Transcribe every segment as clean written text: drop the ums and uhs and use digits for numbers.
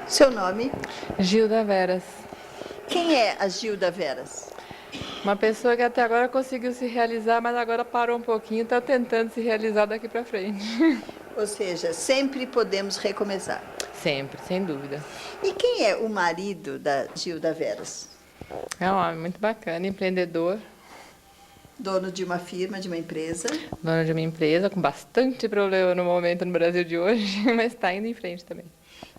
Seu nome? Gilda Veras. Quem é a Gilda Veras? Uma pessoa que até agora conseguiu se realizar, mas agora parou um pouquinho, está tentando se realizar daqui para frente. Ou seja, sempre podemos recomeçar. Sempre, sem dúvida. E quem é o marido da Gilda Veras? É um homem muito bacana, empreendedor, Dono de uma firma, de uma empresa. dono de uma empresa com bastante problema no momento no Brasil de hoje, mas está indo em frente também.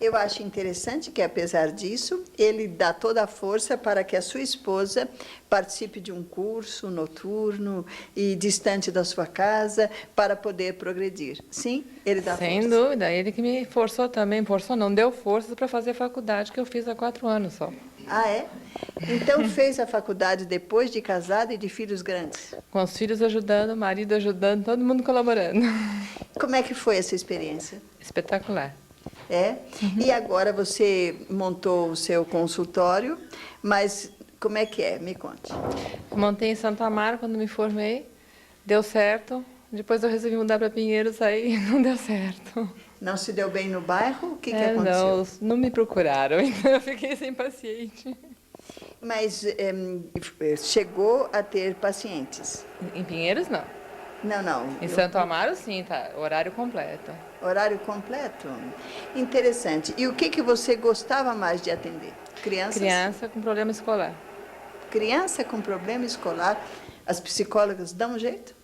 Eu acho interessante que, apesar disso, ele dá toda a força para que a sua esposa participe de um curso noturno e distante da sua casa para poder progredir. Sim, ele dá Sem força. dúvida, ele que me forçou também, forçou não, deu forças para fazer a faculdade que eu fiz há 4 anos só. Ah, é? Então fez a faculdade depois de casado e de filhos grandes. Com os filhos ajudando, o marido ajudando, todo mundo colaborando. Como é que foi essa experiência? Espetacular. É? E agora você montou o seu consultório, mas como é que é? Me conte. Montei em Santo Amaro quando me formei, deu certo. Depois eu resolvi mudar para Pinheiros, aí não deu certo. Não se deu bem no bairro? O que aconteceu? Não me procuraram, então eu fiquei sem paciente. Mas chegou a ter pacientes? Em Pinheiros, não. Não. Em Santo Amaro, sim, tá. Horário completo. Horário completo? Interessante. E o que você gostava mais de atender? Crianças? Criança com problema escolar. Criança com problema escolar, as psicólogas dão um jeito?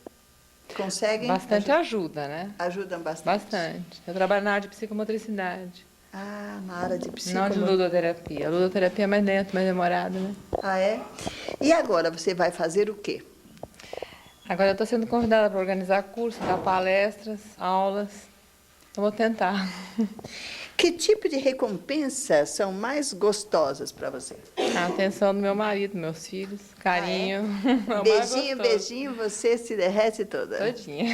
Conseguem? Bastante ajuda, né? Ajudam bastante? Bastante. Eu trabalho na área de psicomotricidade. Ah, na área de Não de psicomotricidade. ludoterapia. A ludoterapia é mais lento, mais demorada, né? Ah, é? E agora você vai fazer o quê? Agora eu estou sendo convidada para organizar cursos, dar palestras, aulas. Eu vou tentar. Que tipo de recompensa são mais gostosas para você? A atenção do meu marido, meus filhos, carinho. É o mais Beijinho, gostoso. beijinho, você se derrete toda. Todinha.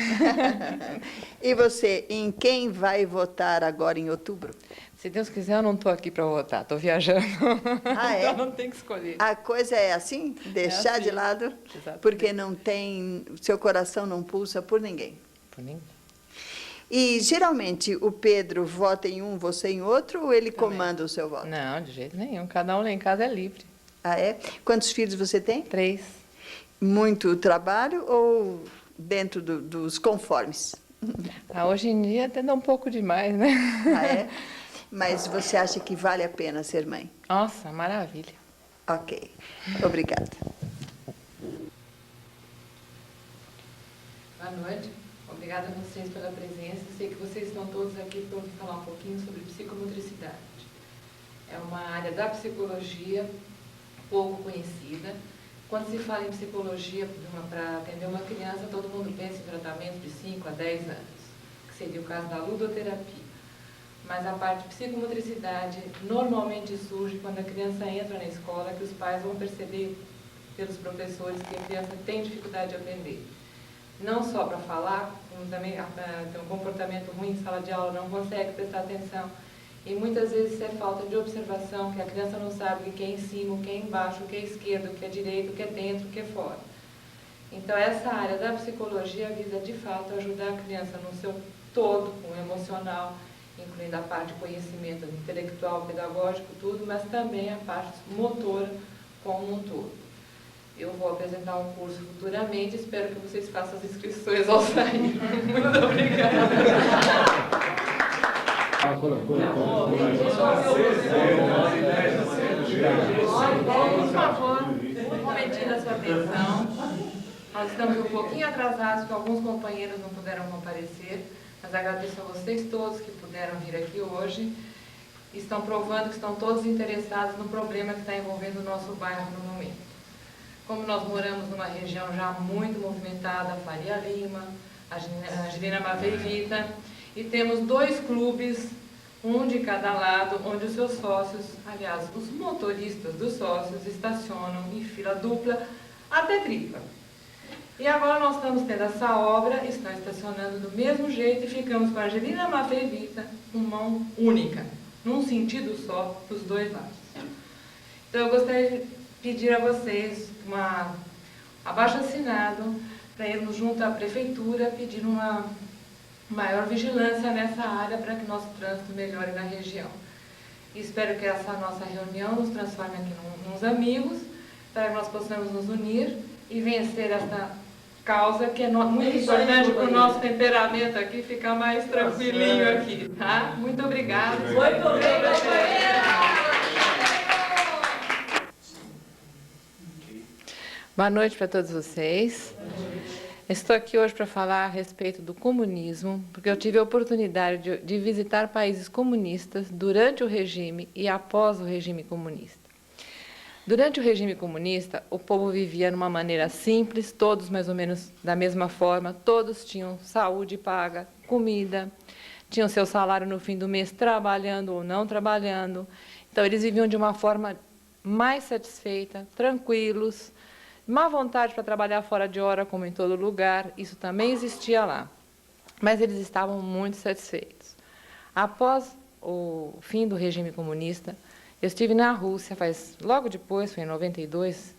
E você, em quem vai votar agora em outubro? Se Deus quiser, eu não estou aqui para votar, estou viajando. Ah, é? Então não tem que escolher. A coisa é assim? Deixar assim. de lado? Exatamente. Porque não tem, seu coração não pulsa por ninguém. Por ninguém. E, geralmente, o Pedro vota em um, você em outro, ou ele Também. comanda o seu voto? Não, de jeito nenhum. Cada um lá em casa é livre. Ah, é? Quantos filhos você tem? 3. Muito trabalho ou dentro dos conformes? Hoje em dia até dá um pouco demais, né? Ah, é? Mas você acha que vale a pena ser mãe? Nossa, maravilha. Ok. Obrigada. Boa noite. Obrigada a vocês pela presença. Sei que vocês estão todos aqui para ouvir falar um pouquinho sobre psicomotricidade. É uma área da psicologia pouco conhecida. Quando se fala em psicologia para atender uma criança, todo mundo pensa em tratamento de 5 a 10 anos, que seria o caso da ludoterapia. Mas a parte de psicomotricidade normalmente surge quando a criança entra na escola, que os pais vão perceber pelos professores que a criança tem dificuldade de aprender. Não só para falar, como também tem um comportamento ruim em sala de aula, não consegue prestar atenção. E muitas vezes isso é falta de observação, que a criança não sabe o que é em cima, o que é embaixo, o que é esquerdo, o que é direito, o que é dentro, o que é fora. Então essa área da psicologia visa de fato ajudar a criança no seu todo, com o emocional, incluindo a parte de conhecimento intelectual, pedagógico, tudo, mas também a parte motora como um todo. Eu vou apresentar um curso futuramente, espero que vocês façam as inscrições ao sair. Muito obrigada. Por favor, um momentinho da sua atenção. Nós estamos um pouquinho atrasados, porque alguns companheiros não puderam comparecer, mas agradeço a vocês todos que puderam vir aqui hoje. Estão provando que estão todos interessados no problema que está envolvendo o nosso bairro no momento. Como nós moramos numa região já muito movimentada, Faria Lima, Angelina Maveivita, e temos 2 clubes, um de cada lado, onde os seus sócios, aliás, os motoristas dos sócios, estacionam em fila dupla até tripla. E agora nós estamos tendo essa obra, estão estacionando do mesmo jeito e ficamos com a Angelina Maveivita com mão única, num sentido só, dos 2 lados. Então eu gostaria de pedir a vocês um abaixo-assinado para irmos junto à prefeitura pedir uma maior vigilância nessa área para que nosso trânsito melhore na região. E espero que essa nossa reunião nos transforme aqui nos amigos, para que nós possamos nos unir e vencer esta causa que é muito importante para o nosso temperamento aqui, ficar mais tranquilinho aqui, tá? Muito obrigada. Muito obrigada. Boa noite para todos vocês. Estou aqui hoje para falar a respeito do comunismo, porque eu tive a oportunidade de visitar países comunistas durante o regime e após o regime comunista. Durante o regime comunista, o povo vivia de uma maneira simples, todos mais ou menos da mesma forma, todos tinham saúde paga, comida, tinham seu salário no fim do mês trabalhando ou não trabalhando. Então, eles viviam de uma forma mais satisfeita, tranquilos, má vontade para trabalhar fora de hora, como em todo lugar, isso também existia lá. Mas eles estavam muito satisfeitos. Após o fim do regime comunista, eu estive na Rússia, logo depois, foi em 92,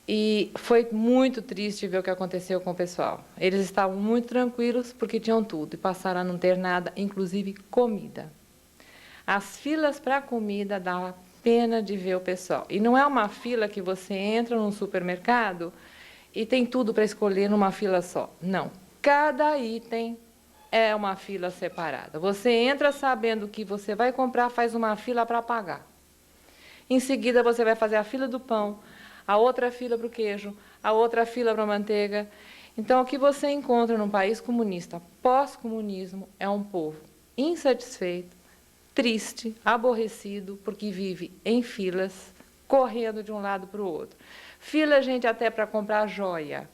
e foi muito triste ver o que aconteceu com o pessoal. Eles estavam muito tranquilos porque tinham tudo, e passaram a não ter nada, inclusive comida. As filas para a comida davam pena de ver o pessoal. E não é uma fila que você entra num supermercado e tem tudo para escolher numa fila só. Não. Cada item é uma fila separada. Você entra sabendo que você vai comprar, faz uma fila para pagar. Em seguida, você vai fazer a fila do pão, a outra fila para o queijo, a outra fila para a manteiga. Então, o que você encontra num país comunista, pós-comunismo, é um povo insatisfeito, triste, aborrecido, porque vive em filas, correndo de um lado para o outro. Fila, gente, até para comprar joia,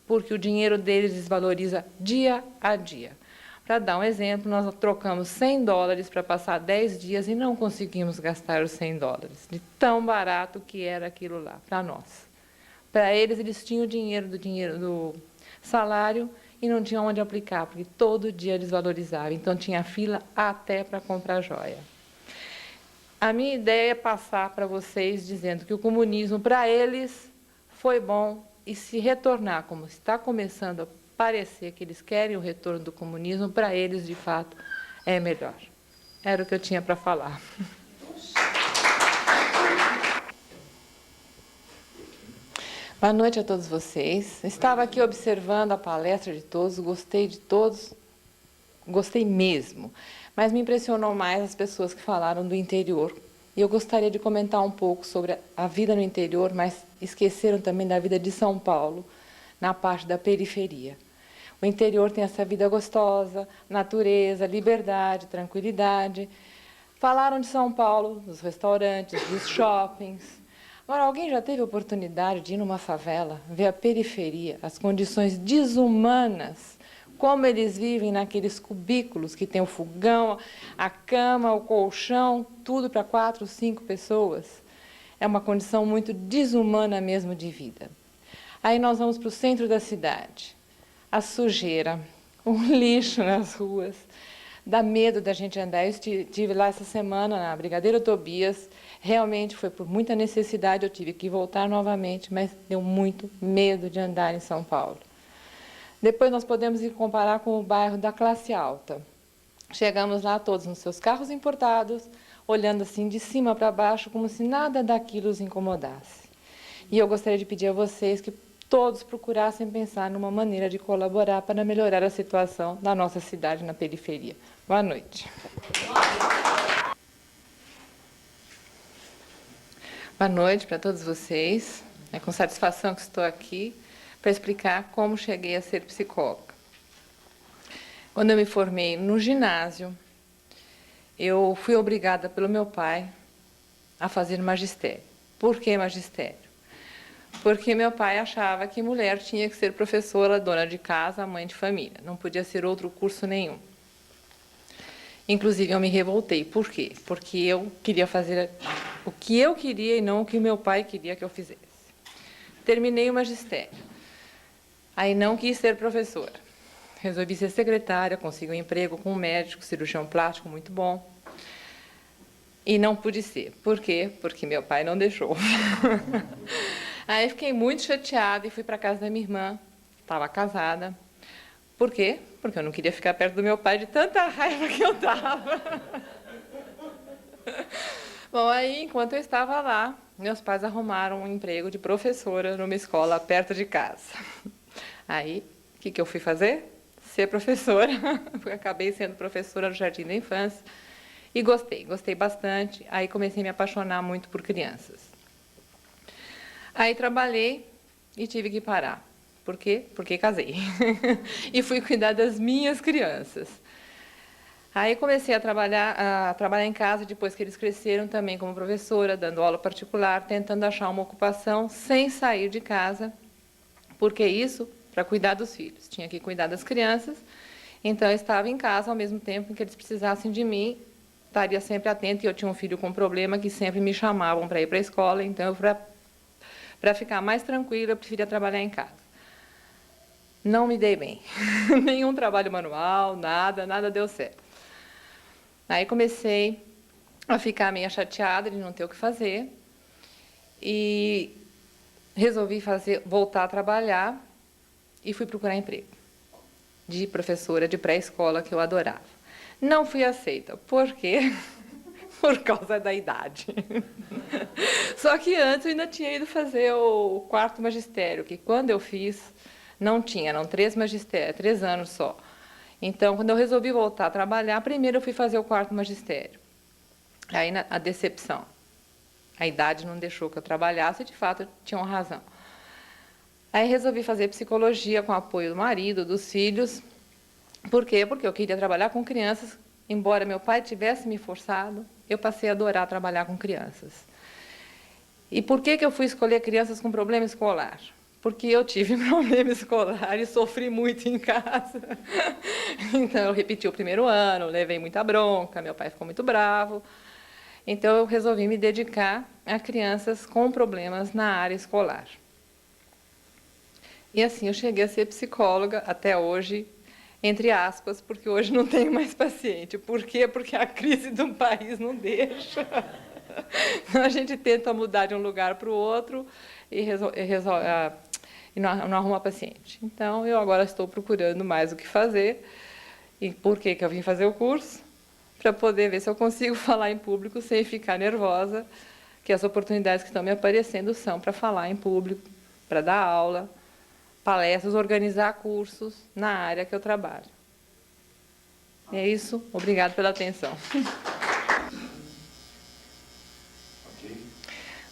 porque o dinheiro deles desvaloriza dia a dia. Para dar um exemplo, nós trocamos $100 para passar 10 dias e não conseguimos gastar os $100, de tão barato que era aquilo lá, para nós. Para eles, eles tinham o dinheiro do salário e não tinham onde aplicar, porque todo dia desvalorizava. Então, tinha fila até para comprar joia. A minha ideia é passar para vocês dizendo que o comunismo, para eles, foi bom, e se retornar, como está começando a parecer que eles querem o retorno do comunismo, para eles, de fato, é melhor. Era o que eu tinha para falar. Boa noite a todos vocês. Estava aqui observando a palestra de todos, gostei de todos, gostei mesmo. Mas me impressionou mais as pessoas que falaram do interior. E eu gostaria de comentar um pouco sobre a vida no interior, mas esqueceram também da vida de São Paulo, na parte da periferia. O interior tem essa vida gostosa, natureza, liberdade, tranquilidade. Falaram de São Paulo, dos restaurantes, dos shoppings. Agora, alguém já teve a oportunidade de ir numa favela, ver a periferia, as condições desumanas, como eles vivem naqueles cubículos que tem o fogão, a cama, o colchão, tudo para 4, 5 pessoas? É uma condição muito desumana mesmo de vida. Aí nós vamos para o centro da cidade. A sujeira, o lixo nas ruas, dá medo da gente andar. Eu estive lá essa semana, na Brigadeiro Tobias. Realmente foi por muita necessidade, eu tive que voltar novamente, mas deu muito medo de andar em São Paulo. Depois nós podemos ir comparar com o bairro da classe alta. Chegamos lá todos nos seus carros importados, olhando assim de cima para baixo, como se nada daquilo os incomodasse. E eu gostaria de pedir a vocês que todos procurassem pensar numa maneira de colaborar para melhorar a situação da nossa cidade na periferia. Boa noite. Boa noite para todos vocês. É com satisfação que estou aqui para explicar como cheguei a ser psicóloga. Quando eu me formei no ginásio, eu fui obrigada pelo meu pai a fazer magistério. Por que magistério? Porque meu pai achava que mulher tinha que ser professora, dona de casa, mãe de família. Não podia ser outro curso nenhum. Inclusive, eu me revoltei. Por quê? Porque eu queria fazer o que eu queria e não o que meu pai queria que eu fizesse. Terminei o magistério. Aí não quis ser professora. Resolvi ser secretária, consegui um emprego com um médico, cirurgião plástico muito bom. E não pude ser. Por quê? Porque meu pai não deixou. Aí fiquei muito chateada e fui para a casa da minha irmã. Estava casada. Por quê? Porque eu não queria ficar perto do meu pai de tanta raiva que eu estava. Bom, aí, enquanto eu estava lá, meus pais arrumaram um emprego de professora numa escola perto de casa. Aí, o que eu fui fazer? Ser professora. Acabei sendo professora no Jardim da Infância. E gostei bastante. Aí comecei a me apaixonar muito por crianças. Aí trabalhei e tive que parar. Por quê? Porque casei. E fui cuidar das minhas crianças. Aí comecei a trabalhar em casa, depois que eles cresceram também como professora, dando aula particular, tentando achar uma ocupação sem sair de casa. Porque isso, para cuidar dos filhos. Tinha que cuidar das crianças, então eu estava em casa ao mesmo tempo em que eles precisassem de mim, estaria sempre atenta, e eu tinha um filho com problema que sempre me chamavam para ir para a escola, então para ficar mais tranquila, eu preferia trabalhar em casa. Não me dei bem. Nenhum trabalho manual, nada deu certo. Aí comecei a ficar meio chateada de não ter o que fazer e resolvi voltar a trabalhar e fui procurar emprego de professora de pré-escola, que eu adorava. Não fui aceita. Por quê? Por causa da idade. Só que antes eu ainda tinha ido fazer o quarto magistério, que quando eu fiz, não tinha, eram 3 magistérios, 3 anos só. Então, quando eu resolvi voltar a trabalhar, primeiro eu fui fazer o quarto magistério. Aí a decepção. A idade não deixou que eu trabalhasse, e de fato tinham razão. Aí resolvi fazer psicologia com o apoio do marido, dos filhos. Por quê? Porque eu queria trabalhar com crianças, embora meu pai tivesse me forçado, eu passei a adorar trabalhar com crianças. E por que eu fui escolher crianças com problema escolar? Porque eu tive problema escolar e sofri muito em casa. Então, eu repeti o primeiro ano, levei muita bronca, meu pai ficou muito bravo. Então, eu resolvi me dedicar a crianças com problemas na área escolar. E assim, eu cheguei a ser psicóloga até hoje, entre aspas, porque hoje não tenho mais paciente. Por quê? Porque a crise do país não deixa. A gente tenta mudar de um lugar para o outro e não arruma paciente. Então, eu agora estou procurando mais o que fazer. E por que eu vim fazer o curso? Para poder ver se eu consigo falar em público sem ficar nervosa, que as oportunidades que estão me aparecendo são para falar em público, para dar aula, palestras, organizar cursos na área que eu trabalho. É isso. Obrigada pela atenção.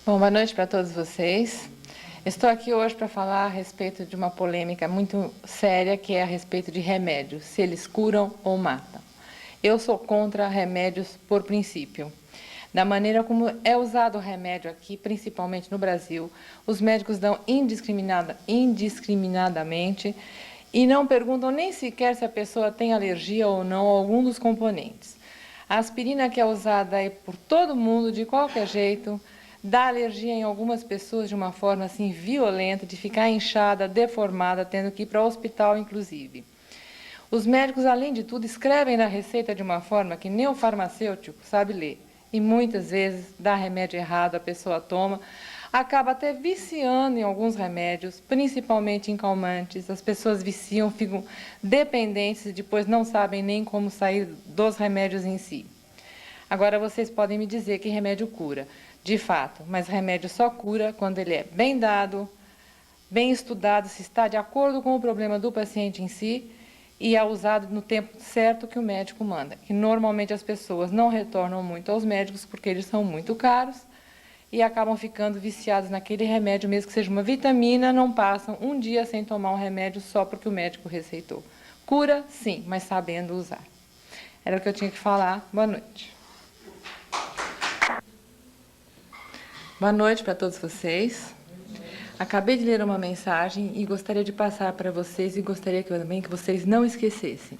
Bom, boa noite para todos vocês. Estou aqui hoje para falar a respeito de uma polêmica muito séria, que é a respeito de remédios, se eles curam ou matam. Eu sou contra remédios por princípio. Da maneira como é usado o remédio aqui, principalmente no Brasil, os médicos dão indiscriminadamente e não perguntam nem sequer se a pessoa tem alergia ou não a algum dos componentes. A aspirina, que é usada aí por todo mundo, de qualquer jeito, dá alergia em algumas pessoas de uma forma assim violenta, de ficar inchada, deformada, tendo que ir para o hospital, inclusive. Os médicos, além de tudo, escrevem na receita de uma forma que nem o farmacêutico sabe ler. E muitas vezes dá remédio errado, a pessoa toma, acaba até viciando em alguns remédios, principalmente em calmantes. As pessoas viciam, ficam dependentes e depois não sabem nem como sair dos remédios em si. Agora vocês podem me dizer que remédio cura. De fato, mas remédio só cura quando ele é bem dado, bem estudado, se está de acordo com o problema do paciente em si e é usado no tempo certo que o médico manda. E normalmente as pessoas não retornam muito aos médicos porque eles são muito caros e acabam ficando viciados naquele remédio, mesmo que seja uma vitamina, não passam um dia sem tomar um remédio só porque o médico receitou. Cura, sim, mas sabendo usar. Era o que eu tinha que falar. Boa noite. Boa noite para todos vocês. Acabei de ler uma mensagem e gostaria de passar para vocês e gostaria também que vocês não esquecessem.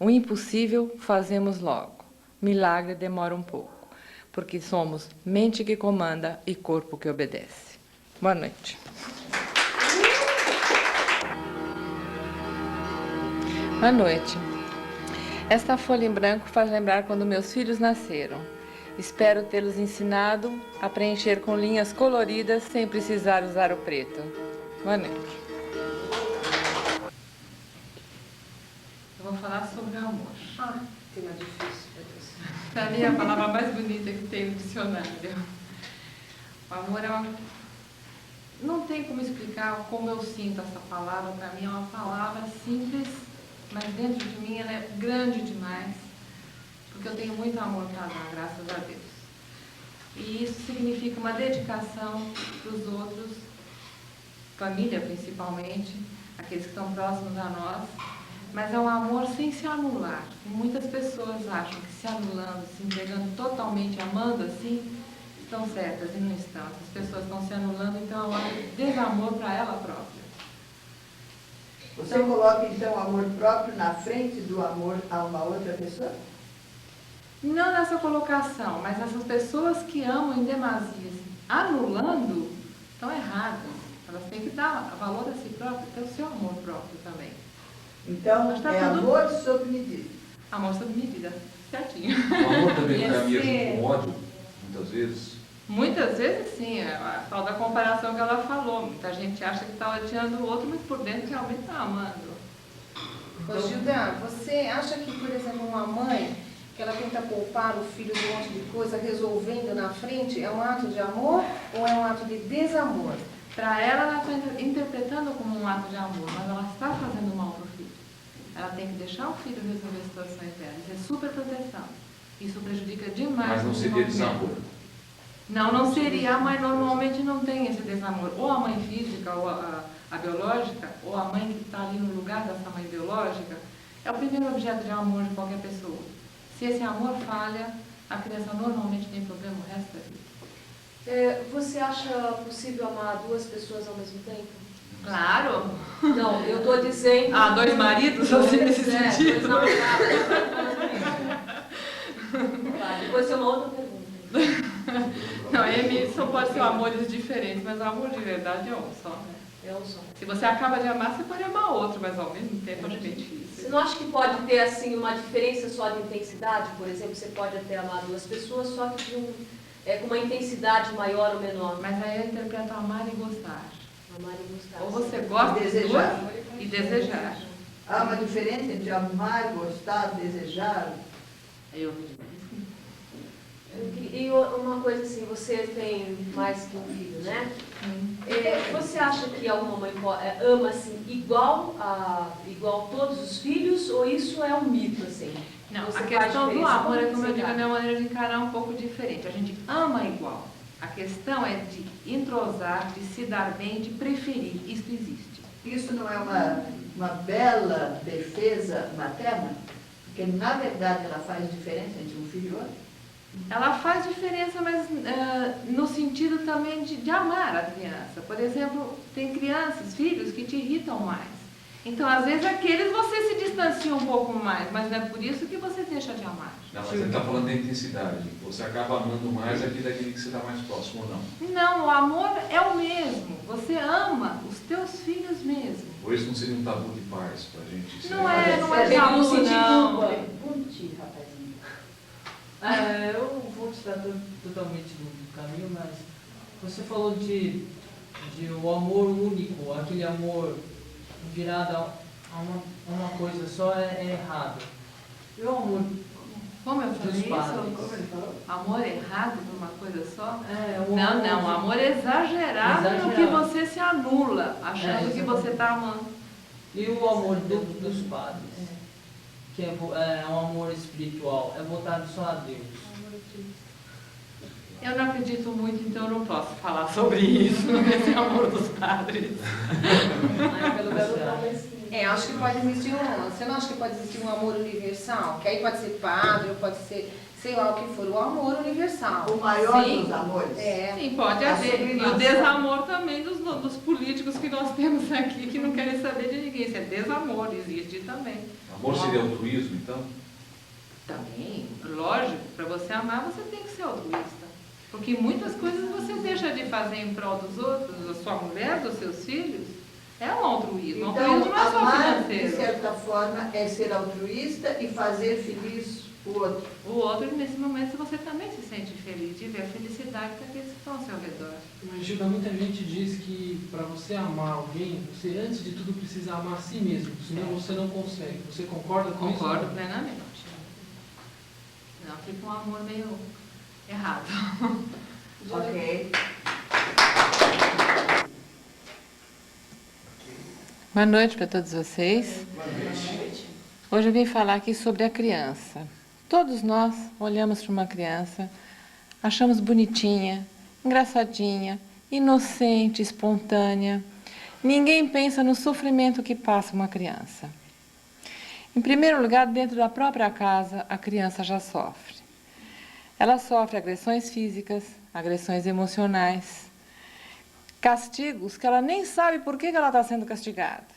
O impossível fazemos logo. Milagre demora um pouco, porque somos mente que comanda e corpo que obedece. Boa noite. Boa noite. Esta folha em branco faz lembrar quando meus filhos nasceram. Espero tê-los ensinado a preencher com linhas coloridas sem precisar usar o preto. Boa noite. Eu vou falar sobre o amor. Tema difícil, meu Deus. Para mim é a palavra mais bonita que tem no dicionário. O amor é uma... Não tem como explicar como eu sinto essa palavra. Para mim é uma palavra simples, mas dentro de mim ela é grande demais, porque eu tenho muito amor para dar, graças a Deus. E isso significa uma dedicação para os outros, família principalmente, aqueles que estão próximos a nós, mas é um amor sem se anular. E muitas pessoas acham que se anulando, se entregando totalmente, amando assim, estão certas e não estão. As pessoas estão se anulando, então é um desamor para ela própria. Você coloca então o amor próprio na frente do amor a uma outra pessoa? Não nessa colocação, mas essas pessoas que amam em demasia, anulando, estão erradas. Elas têm que dar valor a si próprias, ter o seu amor próprio também. Então, Mas tá é tudo... amor sob medida. Amor sob medida, certinho. O amor também caminha junto com ódio, muitas vezes. Muitas vezes sim, a tal da comparação que ela falou. Muita gente acha que está odiando o outro, mas por dentro realmente está amando. Ô, Gilda, você acha que, por exemplo, uma mãe que ela tenta poupar o filho de um monte de coisa, resolvendo na frente, é um ato de amor ou é um ato de desamor? Para ela está interpretando como um ato de amor, mas ela está fazendo mal para o filho. Ela tem que deixar o filho resolver as situações dela. Isso é super proteção. Isso prejudica demais. Mas não seria desamor. Não seria, mas normalmente não tem esse desamor. Ou a mãe física, ou a biológica, ou a mãe que está ali no lugar dessa mãe biológica, é o primeiro objeto de amor de qualquer pessoa. Se esse amor falha, a criança normalmente tem problema o resto da vida. Você acha possível amar duas pessoas ao mesmo tempo? Claro! Não, eu estou dizendo... Dois maridos, assim, nesse sentido? Dois Tá, depois tem uma outra pergunta. Não, Emerson pode ser amores diferentes, mas o amor de verdade é um só, né? É um só. Se você acaba de amar, você pode amar outro, mas ao mesmo tempo é bem difícil. Você não acha que pode ter assim uma diferença só de intensidade? Por exemplo, você pode até amar duas pessoas, só que com uma intensidade maior ou menor. Mas aí eu interpreto amar e gostar. Amar e gostar. Ou você gosta E de desejar. duas e desejar. Há uma diferença entre amar, gostar, desejar? Eu acredito que sim. E uma coisa assim, você tem mais que um filho, né? Você acha que alguma mãe ama assim igual todos os filhos, ou isso é um mito assim? Não, Você a faz questão do diferença amor é, como como eu você digo, a dá? minha maneira de encarar um pouco diferente. A gente ama igual. A questão é de entrosar, de se dar bem, de preferir. Isso existe. Isso não é uma bela defesa materna? Porque, na verdade, ela faz diferença entre um filho e outro? Ela faz diferença, mas no sentido também de amar a criança. Por exemplo, tem crianças, filhos, que te irritam mais. Então, às vezes, aqueles você se distancia um pouco mais, mas não é por isso que você deixa de amar. Não, mas ele está falando da intensidade. Você acaba amando mais daquele que você está mais próximo ou não. Não, o amor é o mesmo. Você ama os teus filhos mesmo. Ou isso não seria um tabu de pais para a gente? Isso Não é- não é Tem tabu, um sentir não. culpa. Pergunte, rapazinho. Eu vou tirar totalmente do caminho, mas você falou de o amor único, aquele amor virado a uma coisa só é errado. E o amor Como eu falei dos padres? isso? Amor errado por uma coisa só? O Não, amor exagerado no que Exagerado. você se anula, achando que você está amando. E o amor dos padres, que é um amor espiritual, é voltado só a Deus. Eu não acredito muito, então eu não posso falar sobre isso, esse amor dos padres. Pelo menos talvez. Acho que pode existir você não acha que pode existir um amor universal? Que aí pode ser padre, ou pode ser, sei lá o que for, o amor universal. O maior Sim. dos amores? Sim, pode A haver. E o sublimação. desamor também dos políticos que nós temos aqui, que não querem saber de ninguém. Isso é desamor, existe também. Amor seria altruísmo, então? Também, lógico, para você amar você tem que ser altruísta. Porque muitas coisas você deixa de fazer em prol dos outros, da sua mulher, dos seus filhos. É um altruísmo. Então, Altruísmo não é só amar, de financeiro. certa forma, é ser altruísta e fazer feliz o outro. O outro, nesse momento, você também se sente feliz de ver a felicidade daqueles que estão ao seu redor. Mas, Gilda, muita gente diz que para você amar alguém, você antes de tudo precisa amar a si mesmo, senão você não consegue. Você concorda com isso? Concordo plenamente. Não, fica um amor meio errado. Ok. Boa noite para todos vocês. Hoje eu vim falar aqui sobre a criança. Todos nós olhamos para uma criança, achamos bonitinha, engraçadinha, inocente, espontânea. Ninguém pensa no sofrimento que passa uma criança. Em primeiro lugar, dentro da própria casa, a criança já sofre. Ela sofre agressões físicas, agressões emocionais, castigos que ela nem sabe por que ela está sendo castigada.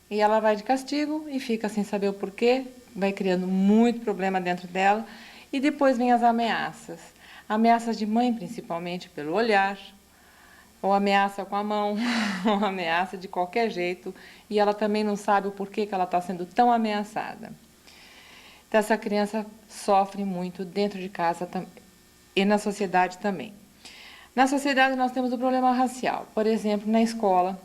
E ela vai de castigo e fica sem saber o porquê, vai criando muito problema dentro dela. E depois vem as ameaças. Ameaças de mãe, principalmente, pelo olhar, ou ameaça com a mão, ou ameaça de qualquer jeito. E ela também não sabe o porquê que ela está sendo tão ameaçada. Então, essa criança sofre muito dentro de casa e na sociedade também. Na sociedade, nós temos o problema racial. Por exemplo, na escola,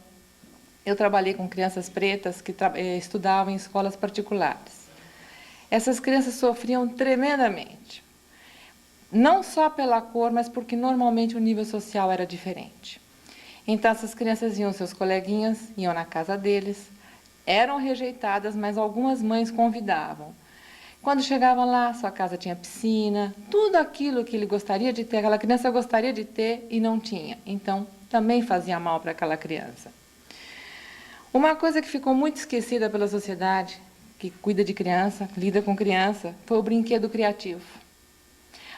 eu trabalhei com crianças pretas que estudavam em escolas particulares. Essas crianças sofriam tremendamente. Não só pela cor, mas porque normalmente o nível social era diferente. Então, essas crianças iam, seus coleguinhas, iam na casa deles, eram rejeitadas, mas algumas mães convidavam. Quando chegavam lá, sua casa tinha piscina, tudo aquilo que ele gostaria de ter, aquela criança gostaria de ter e não tinha. Então, também fazia mal para aquela criança. Uma coisa que ficou muito esquecida pela sociedade, que cuida de criança, lida com criança, foi o brinquedo criativo.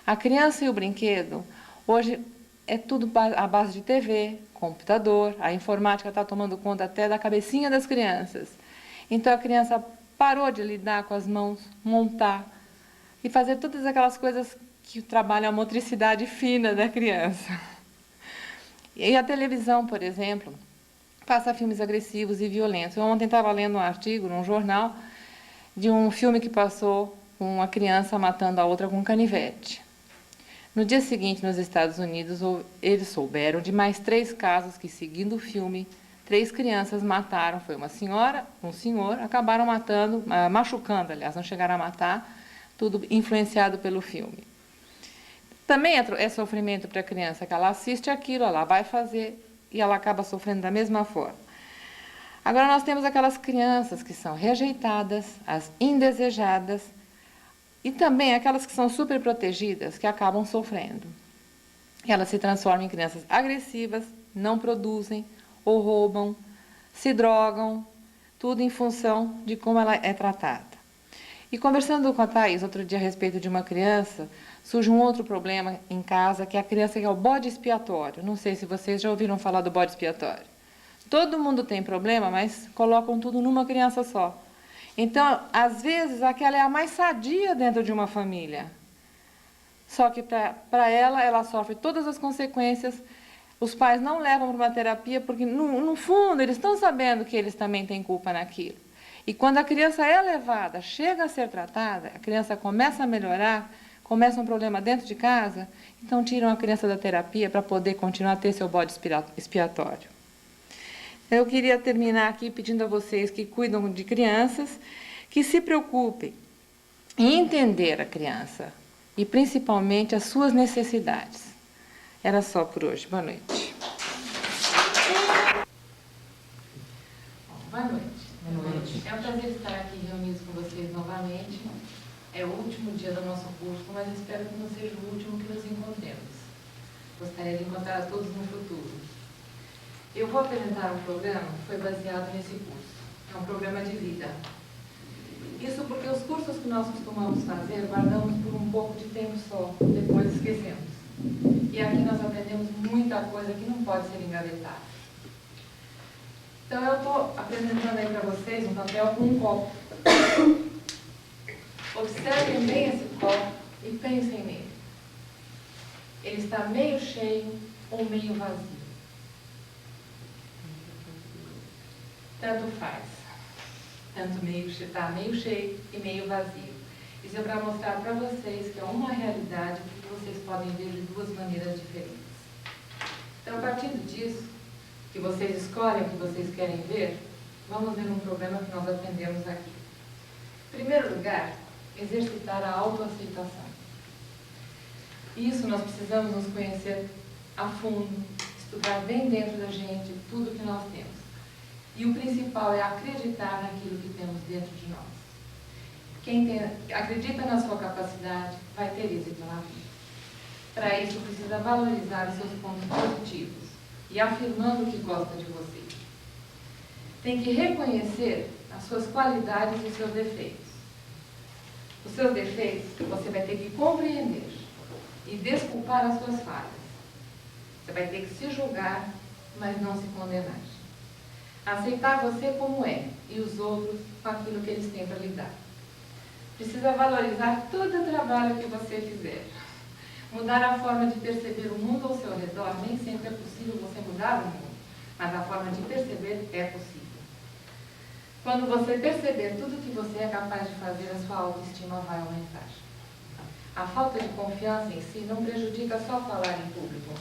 A criança e o brinquedo, hoje é tudo à base de TV, computador, a informática está tomando conta até da cabecinha das crianças. Então, a criança parou de lidar com as mãos, montar e fazer todas aquelas coisas que trabalham a motricidade fina da criança. E a televisão, por exemplo, passa filmes agressivos e violentos. Eu ontem estava lendo um artigo num jornal de um filme que passou com uma criança matando a outra com um canivete. No dia seguinte, nos Estados Unidos, eles souberam de mais 3 casos que, seguindo o filme, 3 crianças mataram, foi uma senhora, um senhor, acabaram matando, machucando, aliás, não chegaram a matar, tudo influenciado pelo filme. Também é sofrimento para a criança, que ela assiste aquilo, ela vai fazer e ela acaba sofrendo da mesma forma. Agora nós temos aquelas crianças que são rejeitadas, as indesejadas, e também aquelas que são super protegidas, que acabam sofrendo. Elas se transformam em crianças agressivas, não produzem, ou roubam, se drogam, tudo em função de como ela é tratada. E conversando com a Thaís outro dia a respeito de uma criança, surge um outro problema em casa, que é a criança que é o bode expiatório. Não sei se vocês já ouviram falar do bode expiatório. Todo mundo tem problema, mas colocam tudo numa criança só. Então, às vezes, aquela é a mais sadia dentro de uma família. Só que para ela sofre todas as consequências. Os pais não levam para uma terapia porque, no fundo, eles estão sabendo que eles também têm culpa naquilo. E quando a criança é levada, chega a ser tratada, a criança começa a melhorar, começa um problema dentro de casa, então tiram a criança da terapia para poder continuar a ter seu bode expiatório. Eu queria terminar aqui pedindo a vocês que cuidam de crianças, que se preocupem em entender a criança e, principalmente, as suas necessidades. Era só por hoje. Boa noite. Boa noite. Boa noite. É um prazer estar aqui reunidos com vocês novamente. É o último dia do nosso curso, mas espero que não seja o último que nos encontremos. Gostaria de encontrar a todos no futuro. Eu vou apresentar um programa que foi baseado nesse curso. É um programa de vida. Isso porque os cursos que nós costumamos fazer, guardamos por um pouco de tempo só, depois esquecemos. E aqui nós aprendemos muita coisa que não pode ser engavetada. Então eu estou apresentando aí para vocês um papel com um copo. Observem bem esse copo e pensem nele. Ele está meio cheio ou meio vazio? Tanto faz. Tanto está meio cheio e meio vazio. Isso é para mostrar para vocês que é uma realidade que vocês podem ver de 2 maneiras diferentes. Então, a partir disso, que vocês escolhem o que vocês querem ver, vamos ver um problema que nós aprendemos aqui. Em primeiro lugar, exercitar a autoaceitação. Isso nós precisamos nos conhecer a fundo, estudar bem dentro da gente tudo que nós temos. E o principal é acreditar naquilo que temos dentro de nós. Quem acredita na sua capacidade vai ter êxito na vida. Para isso, precisa valorizar os seus pontos positivos e afirmando que gosta de você. Tem que reconhecer as suas qualidades e os seus defeitos. Os seus defeitos você vai ter que compreender e desculpar as suas falhas. Você vai ter que se julgar, mas não se condenar. Aceitar você como é e os outros com aquilo que eles têm para lhe dar. Precisa valorizar todo o trabalho que você fizer. Mudar a forma de perceber o mundo ao seu redor, nem sempre é possível você mudar o mundo, mas a forma de perceber é possível. Quando você perceber tudo que você é capaz de fazer, a sua autoestima vai aumentar. A falta de confiança em si não prejudica só falar em público,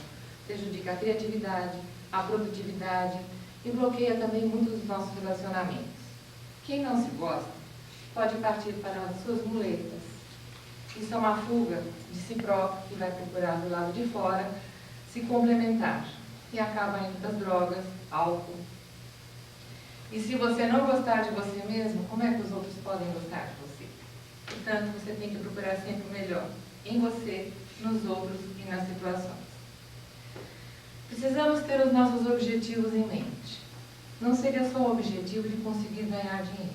prejudica a criatividade, a produtividade e bloqueia também muitos dos nossos relacionamentos. Quem não se gosta pode partir para as suas muletas. Isso é uma fuga de si próprio que vai procurar do lado de fora se complementar e acaba indo das drogas, álcool. E se você não gostar de você mesmo, como é que os outros podem gostar de você? Portanto, você tem que procurar sempre o melhor em você, nos outros e nas situações. Precisamos ter os nossos objetivos em mente. Não seria só o objetivo de conseguir ganhar dinheiro,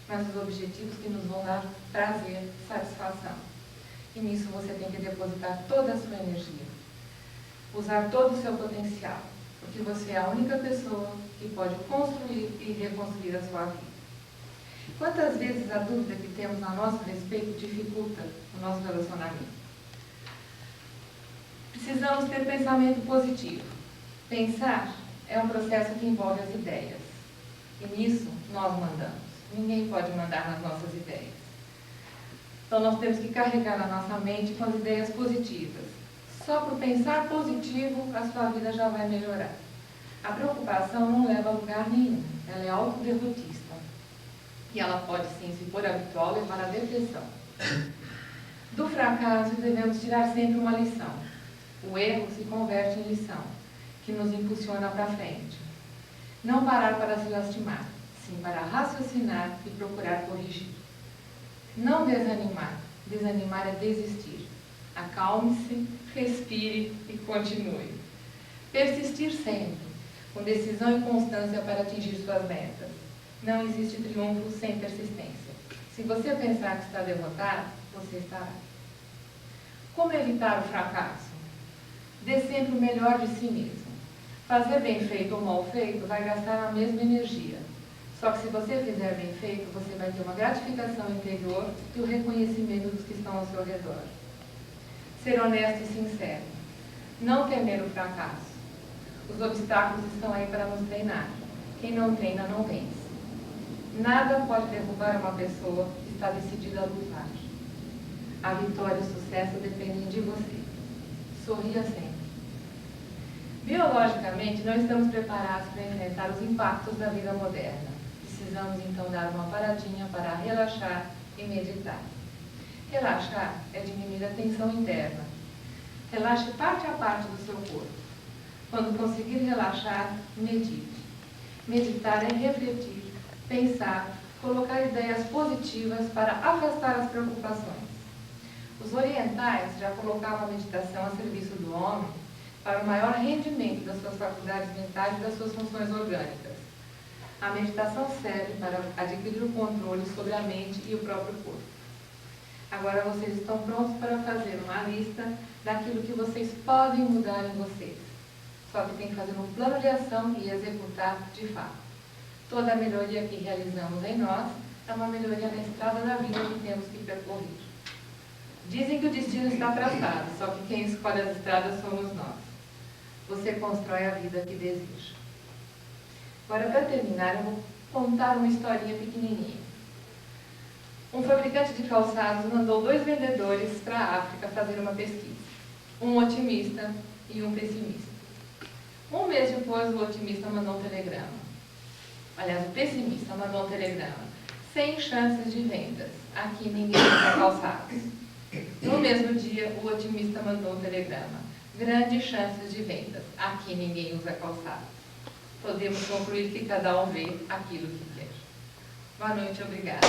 mas os objetivos que nos vão dar prazer, satisfação. E nisso você tem que depositar toda a sua energia. Usar todo o seu potencial, porque você é a única pessoa que pode construir e reconstruir a sua vida. Quantas vezes a dúvida que temos a nosso respeito dificulta o nosso relacionamento? Precisamos ter pensamento positivo. Pensar é um processo que envolve as ideias. E nisso nós mandamos. Ninguém pode mandar nas nossas ideias. Então nós temos que carregar a nossa mente com as ideias positivas. Só por pensar positivo, a sua vida já vai melhorar. A preocupação não leva a lugar nenhum. Ela é autoderrotista. E ela pode sim, se for habitual, levar à depressão. Do fracasso devemos tirar sempre uma lição. O erro se converte em lição, que nos impulsiona para frente. Não parar para se lastimar, sim para raciocinar e procurar corrigir. Não desanimar. Desanimar é desistir. Acalme-se, respire e continue. Persistir sempre, com decisão e constância para atingir suas metas. Não existe triunfo sem persistência. Se você pensar que está derrotado, você estará. Como evitar o fracasso? Dê sempre o melhor de si mesmo. Fazer bem feito ou mal feito vai gastar a mesma energia. Só que se você fizer bem feito, você vai ter uma gratificação interior e o reconhecimento dos que estão ao seu redor. Ser honesto e sincero. Não temer o fracasso. Os obstáculos estão aí para nos treinar. Quem não treina não vence. Nada pode derrubar uma pessoa que está decidida a lutar. A vitória e o sucesso dependem de você. Sorria sempre. Biologicamente, não estamos preparados para enfrentar os impactos da vida moderna. Precisamos, então, dar uma paradinha para relaxar e meditar. Relaxar é diminuir a tensão interna. Relaxe parte a parte do seu corpo. Quando conseguir relaxar, medite. Meditar é refletir, pensar, colocar ideias positivas para afastar as preocupações. Os orientais já colocavam a meditação a serviço do homem para o maior rendimento das suas faculdades mentais e das suas funções orgânicas. A meditação serve para adquirir o controle sobre a mente e o próprio corpo. Agora vocês estão prontos para fazer uma lista daquilo que vocês podem mudar em vocês. Só que tem que fazer um plano de ação e executar de fato. Toda a melhoria que realizamos em nós é uma melhoria na estrada da vida que temos que percorrer. Dizem que o destino está traçado, só que quem escolhe as estradas somos nós. Você constrói a vida que deseja. Agora, para terminar, eu vou contar uma historinha pequenininha. Um fabricante de calçados mandou 2 vendedores para a África fazer uma pesquisa. Um otimista e um pessimista. Um mês depois, o otimista mandou um telegrama. Aliás, o pessimista mandou um telegrama. 100 chances de vendas. Aqui ninguém usa calçados. No mesmo dia, o otimista mandou um telegrama. Grandes chances de vendas. Aqui ninguém usa calçado. Podemos concluir que cada um vê aquilo que quer. Boa noite, obrigada.